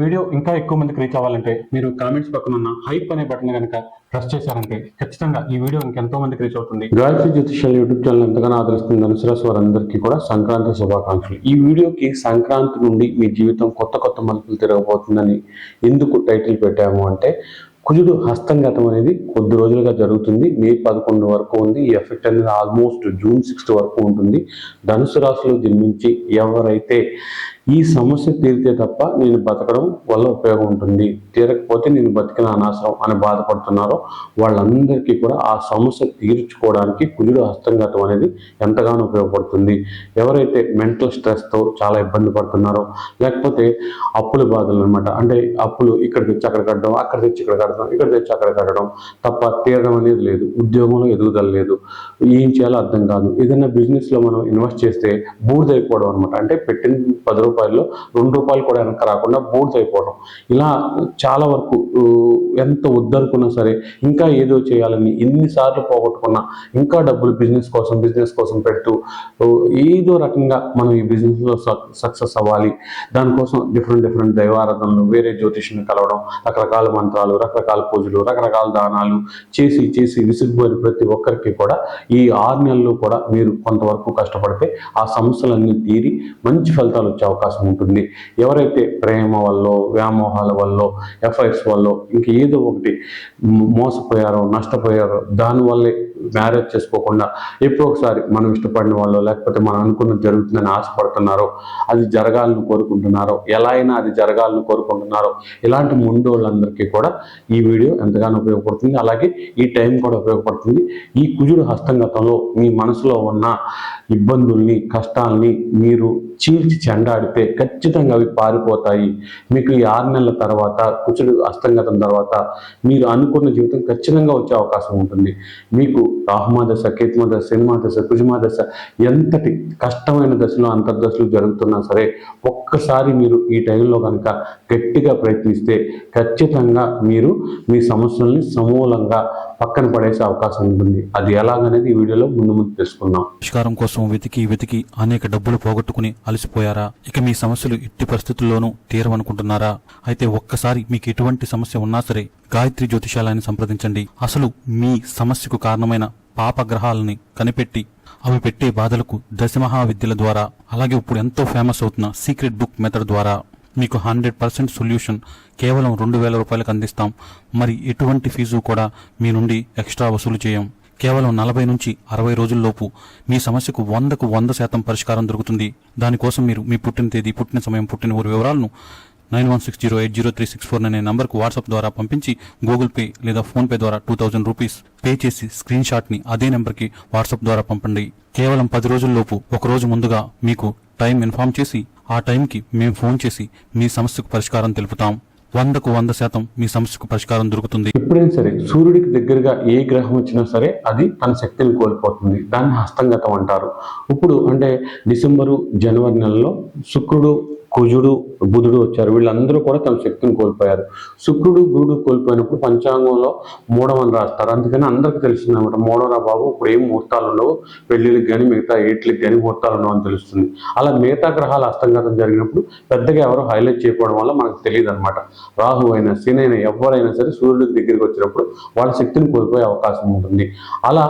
Video ఇంకా ఎక్కువ మందికి రీచ్ అవ్వాలంటే మీరు కామెంట్స్ పక్కన ఉన్న హైప్ అనే బటన్ కనుక ప్రెస్ చేశారంటే ఖచ్చితంగా ఈ వీడియో ఇంకెంతో మందికి రీచ్ అవుతుంది. గాయత్రి జ్యోతిష్యాల యూట్యూబ్ ఛానల్ ఎంతగానో ఆదరిస్తున్న ధనుసు రాశి వారందరికీ కూడా సంక్రాంతి శుభాకాంక్షలు. ఈ వీడియోకి సంక్రాంతి నుండి మీ జీవితం కొత్త మలుపులు తిరగబోతుందని ఎందుకు టైటిల్ పెట్టాము అంటే, కుజుడు హస్తంగతం అనేది కొద్ది రోజులుగా జరుగుతుంది. మే 11 వరకు ఉంది. ఈ ఎఫెక్ట్ అనేది ఆల్మోస్ట్ జూన్ 6 వరకు ఉంటుంది. ధనుసు రాశిలో జన్మించి ఎవరైతే ఈ సమస్య తీరితే తప్ప నేను బతకడం వల్ల ఉపయోగం ఉంటుంది, తీరకపోతే నేను బతికిన అనవసరం అని బాధపడుతున్నారో వాళ్ళందరికీ కూడా ఆ సమస్య తీర్చుకోవడానికి కుజుడు హస్తంగతం అనేది ఎంతగానో ఉపయోగపడుతుంది. ఎవరైతే మెంటల్ స్ట్రెస్తో చాలా ఇబ్బంది పడుతున్నారో, లేకపోతే అప్పుల బాధలు అనమాట, అంటే అప్పులు ఇక్కడ తెచ్చి అక్కడ కట్టడం, అక్కడ తెచ్చి ఇక్కడ కట్టడం, ఇక్కడ తెచ్చి అక్కడ కట్టడం తప్ప తీరడం అనేది లేదు, ఉద్యోగంలో ఎదుగుదల లేదు, ఏం చేయాలో అర్థం కాదు, ఏదైనా బిజినెస్లో మనం ఇన్వెస్ట్ చేస్తే బూడిదైపోవడం అనమాట, అంటే పెట్టిన 10 రూపాయల్లో 2 రూపాయలు కూడా వెనక్కి రాకుండా బూడిదైపోవడం, ఇలా చాలా వరకు ఎంత వద్దనుకున్నా సరే ఇంకా ఏదో చేయాలని ఎన్నిసార్లు పోగొట్టుకున్నా ఇంకా డబ్బులు బిజినెస్ కోసం పెడుతూ ఏదో రకంగా మనం ఈ బిజినెస్లో సక్సెస్ అవ్వాలి, దానికోసం డిఫరెంట్ దైవారాధనలు, వేరే జ్యోతిష్ని కలవడం, రకరకాల మంత్రాలు, రకరకాల పూజలు, రకరకాల దానాలు చేసి విసిగిపోయిన ప్రతి ఒక్కరికి కూడా ఈ 6 నెలలు కూడా మీరు కొంతవరకు కష్టపడితే ఆ సమస్యలన్నీ తీరి మంచి ఫలితాలు వచ్చే అవకాశం ఉంటుంది. ఎవరైతే ప్రేమ వల్ల, వ్యామోహాల వల్ల, ఎఫ్ఐఆర్స్ వల్ల ఇంక ఏదో ఒకటి మోసపోయారో, నష్టపోయారో, దానివల్లే మ్యారేజ్ చేసుకోకుండా ఎప్పుడో ఒకసారి మనం ఇష్టపడిన వాళ్ళు, లేకపోతే మనం అనుకున్నది జరుగుతుందని ఆశపడుతున్నారో, అది జరగాలని కోరుకుంటున్నారో, ఎలా అయినా అది జరగాలని కోరుకుంటున్నారో, ఇలాంటి ముండోళ్ళందరికీ కూడా ఈ వీడియో ఎంతగానో ఉపయోగపడుతుంది. అలాగే ఈ టైం కూడా ఉపయోగపడుతుంది. ఈ కుజుడు హస్తంగతంలో మీ మనసులో ఉన్న ఇబ్బందుల్ని, కష్టాల్ని మీరు చీల్చి చెండాడితే ఖచ్చితంగా అవి పారిపోతాయి. మీకు ఈ 6 నెలల తర్వాత, కుజుడు హస్తంగతం తర్వాత మీరు అనుకున్న జీవితం ఖచ్చితంగా వచ్చే అవకాశం ఉంటుంది. మీకు రాహుమా దశ, కేతుమా దశ, శనిమా దశ, కుజమా దశ ఎంతటి కష్టమైన దశలో, అంతర్దశలు జరుగుతున్నా సరే ఒక్కసారి మీరు ఈ టైంలో కనుక గట్టిగా ప్రయత్నిస్తే ఖచ్చితంగా మీరు మీ సమస్యల్ని సమూలంగా పక్కన పడేసే అవకాశం ఉంటుంది. అది ఎలాగనేది ఈ వీడియోలో ముందు తెలుసుకుందాం. పరిష్కారం కోసం వెతికి అనేక డబ్బులు పోగొట్టుకుని అలసిపోయారా? ఇక మీ సమస్యలు ఎట్టి పరిస్థితుల్లోనూ తీరవనుకుంటున్నారా? అయితే ఒక్కసారి మీకు ఎటువంటి సమస్య ఉన్నా సరే గాయత్రి జ్యోతిషాలయాన్ని సంప్రదించండి. అసలు మీ సమస్యకు కారణమైన పాపగ్రహాలని కనిపెట్టి అవి పెట్టే బాధలకు దశమహావిద్యల ద్వారా, అలాగే ఇప్పుడు ఎంతో ఫేమస్ అవుతున్న సీక్రెట్ బుక్ మెథడ్ ద్వారా మీకు 100% సొల్యూషన్ కేవలం 2000 రూపాయలకు అందిస్తాం. మరి ఎటువంటి ఫీజు కూడా మీ నుండి ఎక్స్ట్రా వసూలు చేయం. కేవలం 40 నుంచి 60 రోజుల్లోపు మీ సమస్యకు 100కు 100% పరిష్కారం దొరుకుతుంది. దానికోసం మీరు మీ పుట్టిన తేదీ, పుట్టిన సమయం, పుట్టిన ఊరి వివరాలను 9160803649 అనే నంబర్కు వాట్సాప్ ద్వారా పంపించి గూగుల్ పే లేదా ఫోన్ పే ద్వారా 2000 రూపీస్ పే చేసి స్క్రీన్ షాట్ని అదే నెంబర్కి వాట్సాప్ ద్వారా పంపండి. కేవలం 10 రోజుల్లోపు, ఒక రోజు ముందుగా మీకు టైం ఇన్ఫార్మ్ చేసి ఆ టైంకి మేము ఫోన్ చేసి మీ సమస్యకు పరిష్కారం తెలుపుతాం. 100కు 100% మీ సమస్యకు పరిష్కారం దొరుకుతుంది. ఎప్పుడైనా సరే సూర్యుడికి దగ్గరగా ఏ గ్రహం వచ్చినా సరే అది తన శక్తిని కోల్పోతుంది. దాన్ని హస్తంగతం అంటారు. ఇప్పుడు అంటే డిసెంబరు, జనవరి నెలలో శుక్రుడు, కుజుడు, బుధుడు వచ్చారు. వీళ్ళందరూ కూడా తమ శక్తిని కోల్పోయారు. శుక్రుడు, గురుడు కోల్పోయినప్పుడు పంచాంగంలో మూడవని రాస్తారు. అందుకని అందరికీ తెలిసిందనమాట, మూడవరా బాబు ఇప్పుడు ఏం ముహూర్తాలు ఉండవు, పెళ్లిళ్ళకి కానీ మిగతా ఏట్లకి కానీ ముహూర్తాలు ఉండవు అని తెలుస్తుంది. అలా మిగతా గ్రహాల హస్తంగతం జరిగినప్పుడు పెద్దగా ఎవరు హైలైట్ చేయకపోవడం వల్ల మనకు తెలియదు అనమాట. రాహు అయినా, శని అయినా, ఎవరైనా సరే సూర్యుడికి దగ్గరికి వచ్చినప్పుడు వాళ్ళ శక్తిని కోల్పోయే అవకాశం ఉంటుంది. అలా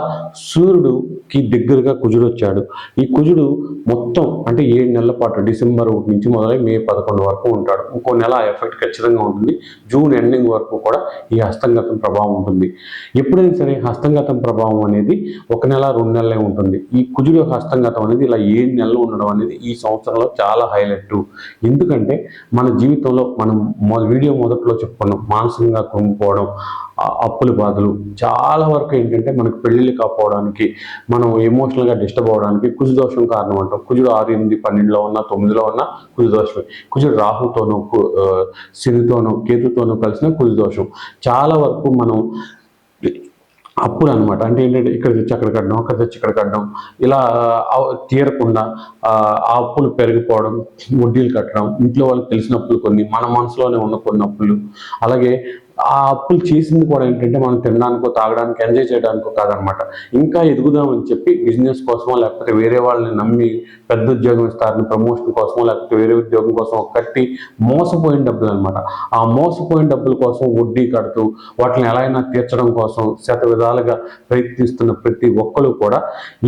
సూర్యుడికి దగ్గరగా కుజుడు వచ్చాడు. ఈ కుజుడు మొత్తం అంటే 7 నెలల పాటు డిసెంబర్ 1 నుంచి మొదలై మే 11 వరకు ఉంటాడు. ఇంకో నెల ఎఫెక్ట్ ఖచ్చితంగా ఉంటుంది. జూన్ ఎండింగ్ వరకు కూడా ఈ హస్తంగతం ప్రభావం ఉంటుంది. ఎప్పుడైనా సరే హస్తంగతం ప్రభావం అనేది 1 నెల 2 నెలలే ఉంటుంది. ఈ కుజుడు హస్తంగతం అనేది ఇలా 7 నెలలు ఉండడం అనేది ఈ సంవత్సరంలో చాలా హైలైట్. ఎందుకంటే మన జీవితంలో మనం వీడియో మొదట్లో చెప్పుకున్నాం, మానసికంగా కుంగిపోవడం, అప్పుల బాధలు, చాలా వరకు ఏంటంటే మనకు పెళ్లిళ్ళు కాకపోవడానికి, మనం ఎమోషనల్గా డిస్టర్బ్ అవ్వడానికి కుజు దోషం కారణం అంటాం. కుజుడు 6, 8, 12లో ఉన్నా, 9లో ఉన్నా కుజు దోషమే. కుజుడు రాహుతోనూ, శనితోనూ, కేతుతోనూ కలిసిన కుజు దోషం. చాలా వరకు మనం అప్పులు అనమాట, అంటే ఏంటంటే ఇక్కడ తెచ్చి అక్కడ కట్టడం, అక్కడ తెచ్చి ఇక్కడ కట్టడం, ఇలా తీరకుండా ఆ అప్పులు పెరిగిపోవడం, వడ్డీలు కట్టడం, ఇంట్లో వాళ్ళకి తెలిసిన అప్పులు కొన్ని, మన మనసులోనే ఉన్న కొన్ని అప్పులు, అలాగే ఆ అప్పులు చేసింది కూడా ఏంటంటే మనం తినడానికో తాగడానికి ఎంజాయ్ చేయడానికో కాదనమాట. ఇంకా ఎదుగుదామని చెప్పి బిజినెస్ కోసమో లేకపోతే వేరే వాళ్ళని నమ్మి పెద్ద ఉద్యోగం ఇస్తారని ప్రమోషన్ కోసమో లేకపోతే వేరే ఉద్యోగం కోసం కట్టి మోసపోయిన డబ్బులు అనమాట. ఆ మోసపోయిన డబ్బుల కోసం వడ్డీ కడుతూ వాటిని ఎలా అయినా తీర్చడం కోసం శత విధాలుగా ప్రయత్నిస్తున్న ప్రతి ఒక్కరు కూడా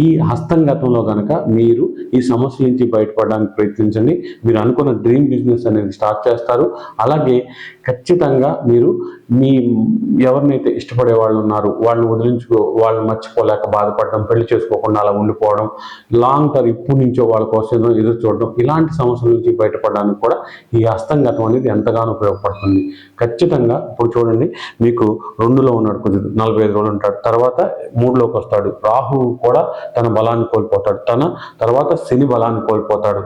ఈ హస్తంగతంలో కనుక మీరు ఈ సమస్య నుంచి బయటపడడానికి ప్రయత్నించండి. మీరు అనుకున్న డ్రీమ్ బిజినెస్ అనేది స్టార్ట్ చేస్తారు. అలాగే ఖచ్చితంగా మీరు మీ ఎవరినైతే ఇష్టపడే వాళ్ళు ఉన్నారు వాళ్ళని వాళ్ళని మర్చిపోలేక బాధపడడం, పెళ్లి చేసుకోకుండా అలా ఉండిపోవడం, లాంగ్ టర్మ్ ఇప్పటి నుంచో వాళ్ళ కోసం ఎదురు చూడడం, ఇలాంటి సమస్యల నుంచి బయటపడడానికి కూడా ఈ హస్తంగతం అనేది ఎంతగానో ఉపయోగపడుతుంది. ఖచ్చితంగా ఇప్పుడు చూడండి, మీకు 2లో ఉన్నాడు కుజుడు, 45 రోజులు ఉంటాడు, తర్వాత 3లోకి వస్తాడు. రాహువు కూడా తన బలాన్ని కోల్పోతాడు, తర్వాత శని బలాన్ని కోల్పోతాడు.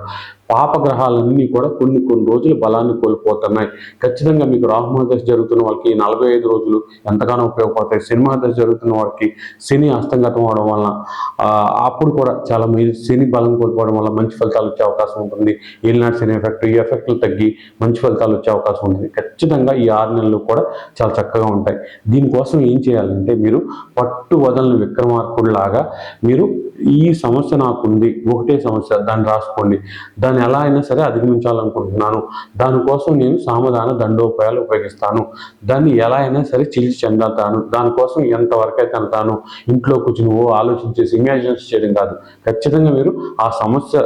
పాపగ్రహాలన్నీ కూడా కొన్ని రోజులు బలాన్ని కోల్పోతున్నాయి. ఖచ్చితంగా మీకు రాహు మహదశ జరుగుతున్న వాళ్ళకి 45 రోజులు ఎంతగానో ఉపయోగపడతాయి. శని మహదశ జరుగుతున్న వాళ్ళకి శని హస్తంగతం అవడం వలన అప్పుడు కూడా చాలా శని బలం కోల్పోవడం వల్ల మంచి ఫలితాలు వచ్చే అవకాశం ఉంటుంది. ఏలినాటి శని ఎఫెక్ట్, ఈ ఎఫెక్ట్లు తగ్గి మంచి ఫలితాలు వచ్చే అవకాశం ఉంటుంది. ఖచ్చితంగా ఈ 6 నెలలు కూడా చాలా చక్కగా ఉంటాయి. దీనికోసం ఏం చేయాలంటే మీరు పట్టు వదలని విక్రమార్కుడిలాగా మీరు ఈ సమస్య నాకుంది, ఒకటే సమస్య, దాన్ని రాసుకోండి. దాన్ని ఎలా అయినా సరే అధిగమించాలనుకుంటున్నాను, దానికోసం నేను సామధాన దండోపాయాలు ఉపయోగిస్తాను, దాన్ని ఎలా అయినా సరే చిలిచి చెందాను, దానికోసం ఎంతవరకు అయితే అంటాను. ఇంట్లో కూర్చుని ఆలోచించేసి ఇమాజినేషన్ చేయడం కాదు. ఖచ్చితంగా మీరు ఆ సమస్య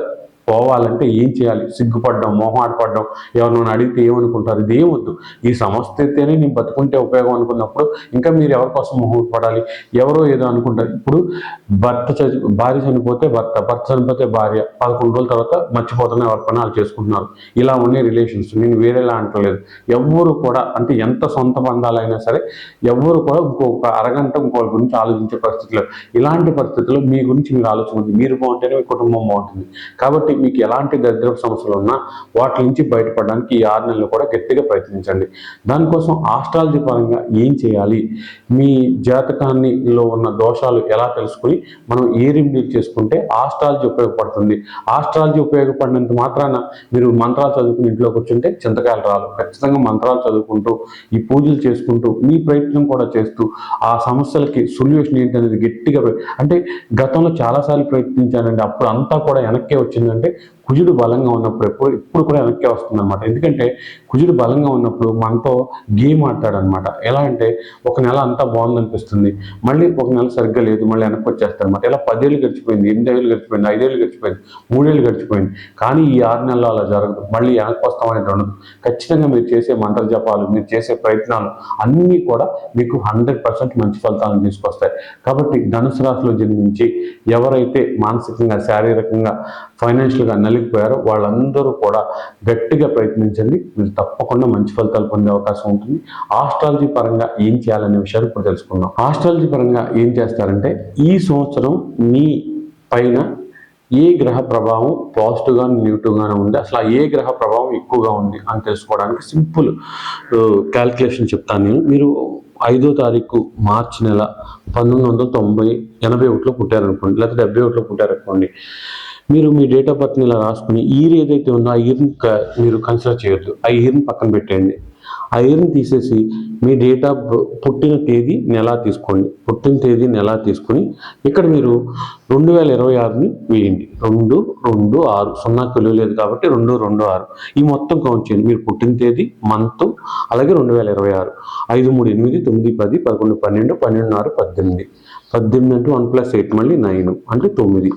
పోవాలంటే ఏం చేయాలి? సిగ్గుపడ్డం, మొహమాటపడ్డం, ఎవరినైనా అడిగితే ఏమనుకుంటారు, ఇది ఏమొద్దు. ఈ సమస్య అయితేనే నేను బతుకుంటే ఉపయోగం అనుకున్నప్పుడు ఇంకా మీరు ఎవరి కోసం మొహమాటపడాలి? ఎవరో ఏదో అనుకుంటారు. ఇప్పుడు భార్య చనిపోతే భర్త చనిపోతే భార్య, 11 రోజుల తర్వాత మర్చిపోతున్న ఎవరి పని వాళ్ళు చేసుకుంటున్నారు. ఇలా ఉండే రిలేషన్స్, నేను వేరేలా అంటలేదు. ఎవ్వరు కూడా అంటే ఎంత సొంత బంధాలైనా సరే ఎవ్వరు కూడా ఇంకొక అరగంట ఇంకోళ్ళ గురించి ఆలోచించే పరిస్థితులు. ఇలాంటి పరిస్థితుల్లో మీ గురించి మీరు ఆలోచించండి. మీరు బాగుంటేనే మీ కుటుంబం బాగుంటుంది. కాబట్టి మీకు ఎలాంటి దరిద్రపు సమస్యలు ఉన్నా వాటి నుంచి బయటపడడానికి ఈ 6 నెలలు కూడా గట్టిగా ప్రయత్నించండి. దానికోసం ఆస్ట్రాలజీ పరంగా ఏం చేయాలి, మీ జాతకాన్నిలో ఉన్న దోషాలు ఎలా తెలుసుకుని మనం ఏ రెమెడీలు చేసుకుంటే ఆస్ట్రాలజీ ఉపయోగపడుతుంది. ఆస్ట్రాలజీ ఉపయోగపడినంత మాత్రాన మీరు మంత్రాలు చదువుకుని ఇంట్లో కూర్చుంటే చింతకాయలు రాలు. ఖచ్చితంగా మంత్రాలు చదువుకుంటూ ఈ పూజలు చేసుకుంటూ మీ ప్రయత్నం కూడా చేస్తూ ఆ సమస్యలకి సొల్యూషన్ ఏంటనేది గట్టిగా అంటే గతంలో చాలాసార్లు ప్రయత్నించానండి, అప్పుడు అంతా కూడా వెనక్కే వచ్చిందంటే కుజుడు బలంగా ఉన్నప్పుడు ఇప్పుడు కూడా వెనక్కే వస్తుంది అనమాట. ఎందుకంటే కుజుడు బలంగా ఉన్నప్పుడు మనతో గేమ్ ఆడతాడనమాట. ఎలా అంటే ఒక నెల అంతా బాగుందనిపిస్తుంది, మళ్ళీ ఒక నెల సరిగ్గా లేదు, మళ్ళీ వెనక్కి వచ్చేస్తాడు అనమాట. ఇలా 10 ఏళ్ళు గడిచిపోయింది, 8 ఏళ్ళు గడిచిపోయింది, 5 ఏళ్ళు గడిచిపోయింది, 3 ఏళ్ళు గడిచిపోయింది. కానీ ఈ 6 నెలల్లో అలా జరగదు. మళ్ళీ వెనక్కి వస్తామనేది ఉండదు. ఖచ్చితంగా మీరు చేసే మంత్ర జపాలు, మీరు చేసే ప్రయత్నాలు అన్నీ కూడా మీకు 100% మంచి ఫలితాలను తీసుకొస్తాయి. కాబట్టి ధనుసు రాశిలో జన్మించి ఎవరైతే మానసికంగా, శారీరకంగా, ఫైనాన్షియల్గా నలిగిపోయారో వాళ్ళందరూ కూడా గట్టిగా ప్రయత్నించండి. మీరు తప్పకుండా మంచి ఫలితాలు పొందే అవకాశం ఉంటుంది. ఆస్ట్రాలజీ పరంగా ఏం చేయాలనే విషయాలు ఇప్పుడు తెలుసుకుందాం. ఆస్ట్రాలజీ పరంగా ఏం చేస్తారంటే ఈ సంవత్సరం మీ పైన ఏ గ్రహ ప్రభావం పాజిటివ్గా నెగిటివ్గానే ఉంది, అసలు ఏ గ్రహ ప్రభావం ఎక్కువగా ఉంది అని తెలుసుకోవడానికి సింపుల్ క్యాల్కులేషన్ చెప్తాను నేను. మీరు 5వ తారీఖు మార్చి నెల 1981లో పుట్టారనుకోండి, లేకపోతే 71లో పుట్టారనుకోండి, మీరు మీ డేట్ ఆఫ్ బర్త్ని ఇలా రాసుకుని ఇయర్ ఏదైతే ఉందో ఆ ఇయర్ని మీరు కన్సిడర్ చేయొద్దు. ఆ ఇయర్ని పక్కన పెట్టేయండి. ఆ ఇయర్ని తీసేసి మీ డేట్ ఆఫ్ పుట్టిన తేదీ నెల తీసుకోండి. పుట్టిన తేదీ నెల తీసుకుని ఇక్కడ మీరు 2026ని వేయండి. 226 సున్నాకి విలువ లేదు కాబట్టి 226 ఈ మొత్తం కౌంట్ చేయండి. మీరు పుట్టిన తేదీ, మంత్, అలాగే 2026, 5, 3, 8, 9, 10, 11, 12, 12, 6, 18. 18 అంటే 1 + 8 మళ్ళీ 9 అంటే 9.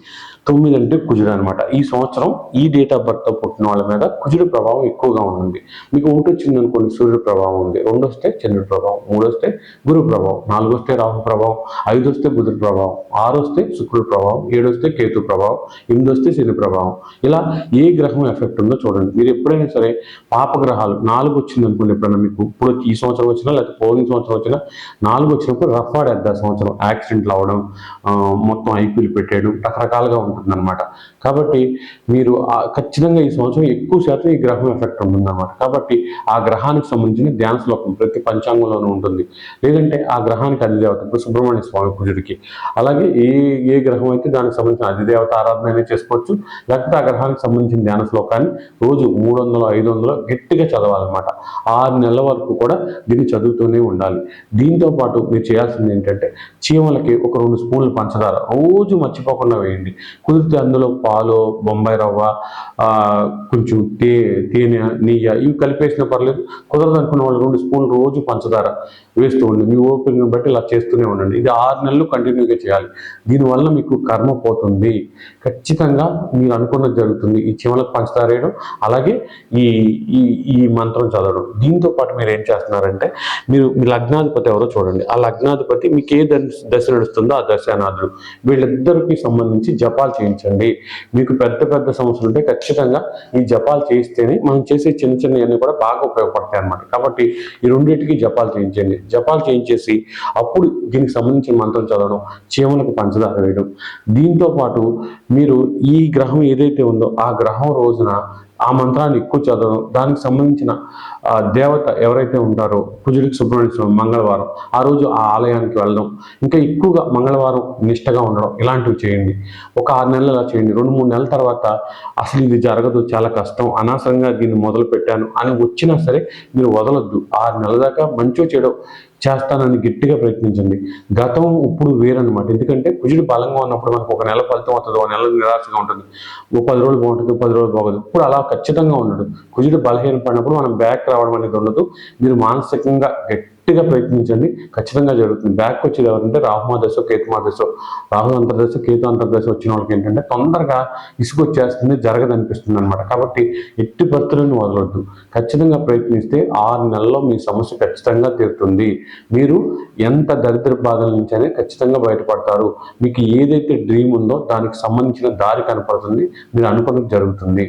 9 అంటే కుజుడు అనమాట. ఈ సంవత్సరం ఈ డేట్ ఆఫ్ బర్త్తో పుట్టిన వాళ్ళ మీద కుజుడు ప్రభావం ఎక్కువగా ఉంటుంది. మీకు 1 వచ్చింది అనుకోండి, సూర్యుడు ప్రభావం ఉంది. 2 వస్తే చంద్రుడి ప్రభావం, 3 వస్తే గురు ప్రభావం, 4 వస్తే రాహు ప్రభావం, 5 వస్తే బుధుడి ప్రభావం, 6 వస్తే శుక్రుడి ప్రభావం, 7 వస్తే కేతు ప్రభావం, 8 వస్తే శని ప్రభావం. ఇలా ఏ గ్రహం ఎఫెక్ట్ ఉందో చూడండి. మీరు ఎప్పుడైనా సరే పాపగ్రహాలు 4 వచ్చింది అనుకోండి, ఎప్పుడైనా మీకు ఇప్పుడు ఈ సంవత్సరం వచ్చినా లేకపోతే పోయిన సంవత్సరం వచ్చినా 4 వచ్చినప్పుడు రఫ్ ఆడేద్దా సంవత్సరం, యాక్సిడెంట్లు అవ్వడం, మొత్తం ఐపీలు పెట్టేయడం, రకరకాలుగా ఉంటుంది. ఉంటుందన్నమాట. కాబట్టి మీరు ఖచ్చితంగా ఈ సంవత్సరం ఎక్కువ శాతం ఈ గ్రహం ఎఫెక్ట్ ఉంటుందన్నమాట. కాబట్టి ఆ గ్రహానికి సంబంధించిన ధ్యాన శ్లోకం ప్రతి పంచాంగంలోనూ ఉంటుంది. లేదంటే ఆ గ్రహానికి అధిదేవత, ఇప్పుడు సుబ్రహ్మణ్య స్వామి కుజుడికి, అలాగే ఏ గ్రహం అయితే దానికి సంబంధించిన అధిదేవత ఆరాధన అనేది చేసుకోవచ్చు. లేకపోతే ఆ గ్రహానికి సంబంధించిన ధ్యాన శ్లోకాన్ని రోజు 300 500 గట్టిగా చదవాలన్నమాట. 6 నెలల వరకు కూడా దీన్ని చదువుతూనే ఉండాలి. దీంతో పాటు మీరు చేయాల్సింది ఏంటంటే చీమలకి ఒక 2 స్పూన్లు పంచదార రోజు మర్చిపోకుండా వేయండి. కుదిరితే అందులో పాలు, బొంబాయి రవ్వ, కొంచెం తేనె, నెయ్యి ఇవి కలిపేసినా పర్లేదు. కుదరదు అనుకున్న వాళ్ళు 2 స్పూన్లు రోజు పంచదార వేస్తూ ఉండండి. మీ ఓపికను బట్టి ఇలా చేస్తూనే ఉండండి. ఇది 6 నెలలు కంటిన్యూగా చేయాలి. దీనివల్ల మీకు కర్మ పోతుంది. ఖచ్చితంగా మీరు అనుకున్నది జరుగుతుంది. ఈ చీమలకు పంచదార వేయడం, అలాగే ఈ ఈ ఈ మంత్రం చదవడం. దీంతో పాటు మీరు ఏం చేస్తున్నారంటే మీ లగ్నాధిపతి ఎవరో చూడండి. ఆ లగ్నాధిపతి మీకు ఏ దశ నడుస్తుందో ఆ దశానాథుడు, వీళ్ళిద్దరికి సంబంధించి జపాలు చేయించండి. మీకు పెద్ద పెద్ద సమస్యలు ఉంటే ఖచ్చితంగా ఈ జపాలు చేయిస్తేనే మనం చేసే చిన్న చిన్నవన్నీ కూడా బాగా ఉపయోగపడతాయి అన్నమాట. కాబట్టి ఈ రెండింటికి జపాలు చేయించండి. జపాలు చేయించేసి అప్పుడు దీనికి సంబంధించిన మంత్రం చదవడం, చీమలకు పంచదార వేయడం. దీంతో పాటు మీరు ఈ గ్రహం ఏదైతే ఉందో ఆ గ్రహం రోజున ఆ మంత్రాన్ని ఎక్కువ చదవడం, దానికి సంబంధించిన దేవత ఎవరైతే ఉంటారో కుజుడికి సుబ్రహ్మణ్య స్వామి మంగళవారం ఆ రోజు ఆ ఆలయానికి వెళ్ళడం, ఇంకా ఎక్కువగా మంగళవారం నిష్టగా ఉండడం, ఇలాంటివి చేయండి. ఒక 6 నెలలు అలా చేయండి. 2-3 నెలల తర్వాత అసలు ఇది జరగదు, చాలా కష్టం, అనవసరంగా దీన్ని మొదలు పెట్టాను అని వచ్చినా సరే మీరు వదలొద్దు. 6 నెలల దాకా మంచో చెడో చేస్తానని గట్టిగా ప్రయత్నించండి. గతం ఇప్పుడు వేరనమాట. ఎందుకంటే కుజుడు బలంగా ఉన్నప్పుడు మనకు ఒక నెల ఫలితం అవుతుంది, ఒక నెల నిరాశగా ఉంటుంది, ఓ 10 రోజులు బాగుంటుంది, 10 రోజులు బాగోదు. ఇప్పుడు అలా ఖచ్చితంగా ఉండదు. కుజుడు బలహీన పడినప్పుడు మనం బ్యాక్ రావడం అనేది ఉండదు. మీరు మానసికంగా గట్టిగా ప్రయత్నించండి, ఖచ్చితంగా జరుగుతుంది. బ్యాక్ వచ్చేది ఎవరంటే రాహు దశ, కేతు దశ, రాహు అంతర్దశ, కేతు అంతర్దశ వచ్చిన వాళ్ళకి ఏంటంటే తొందరగా ఇసుకొచ్చేస్తుంది, జరగదనిపిస్తుంది అనమాట. కాబట్టి ఎట్టి పరిస్థితులను వదలొద్దు. ఖచ్చితంగా ప్రయత్నిస్తే 6 నెలల్లో మీ సమస్య ఖచ్చితంగా తీరుతుంది. మీరు ఎంత దరిద్ర బాధల నుంచి అనేది ఖచ్చితంగా బయటపడతారు. మీకు ఏదైతే డ్రీమ్ ఉందో దానికి సంబంధించిన దారి కనపడుతుంది, మీరు అనుకున్నది జరుగుతుంది.